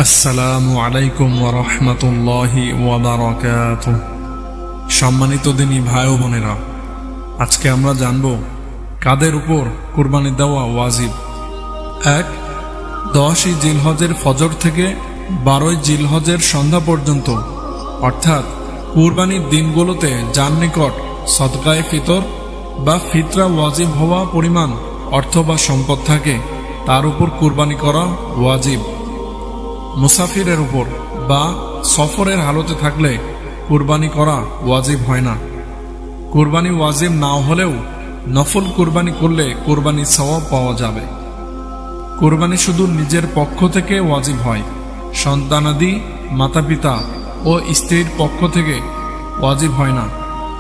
আসসালামু আলাইকুম ওয়া রাহমাতুল্লাহি ওয়া বারাকাতুহু। সম্মানিত দিনী ভাই ও বোনেরা, আজকে আমরা জানব কাদের উপর কুরবানি দেওয়া ওয়াজিব। ১. 10ই জিলহজের ফজর থেকে 12ই জিলহজের সন্ধ্যা পর্যন্ত, অর্থাৎ কুরবানির দিনগুলোতে যার নিকট সদকায়ে ফিতর বা ফিতরা ওয়াজিব হওয়া পরিমাণ অর্থ বা সম্পদ থাকে তার উপর কুরবানি করা ওয়াজিব। মুসাফিরের উপর বা সফরের হালতে থাকলে কুরবানি করা ওয়াজিব হয় না। কুরবানি ওয়াজিব না হলেও নফল কুরবানি করলে কুরবানির সওয়াব পাওয়া যাবে। কুরবানি শুধু নিজের পক্ষ থেকে ওয়াজিব হয়, সন্তানাদি, মাতা পিতা ও স্ত্রীর পক্ষ থেকে ওয়াজিব হয় না।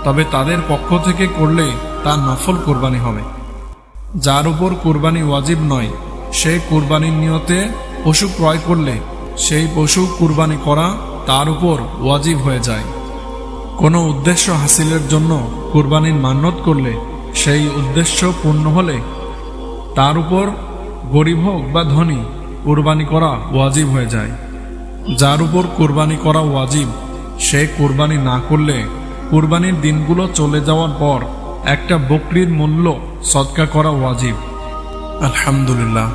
তবে তাদের পক্ষ থেকে করলে তা নফল কুরবানি হবে। যার উপর কুরবানি ওয়াজিব নয়, সে কুরবানির নিয়তে পশু ক্রয় করলে সেই পশু কুরবানি করা তার উপর ওয়াজিব হয়ে যায়। কোনো উদ্দেশ্য হাসিলের জন্য কুরবানির মান্যত করলে সেই উদ্দেশ্য পূর্ণ হলে তার উপর গরিব হোক বা ধনী কুরবানি করা ওয়াজিব হয়ে যায়। যার উপর কুরবানি করা ওয়াজিব, সে কুরবানি না করলে কুরবানির দিনগুলো চলে যাওয়ার পর একটা বকরির মূল্য সদকা করা ওয়াজিব। আলহামদুলিল্লাহ,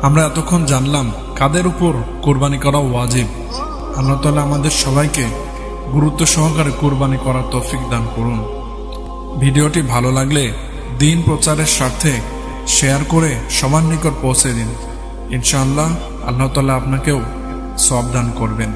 আমরা এতক্ষণ জানলাম কাদের উপর কুরবানি করা ওয়াজিব। আল্লাহ তাআলা আমাদের সবাইকে গুরুত্ব সহকারে কুরবানি করার তৌফিক দান করুন। ভিডিওটি ভালো লাগলে দ্বীন প্রচারের স্বার্থে শেয়ার করে সবার নিকট পৌঁছে দিন। ইনশাআল্লাহ আল্লাহ তাআলা আপনাকেও সওয়াব দান করবেন।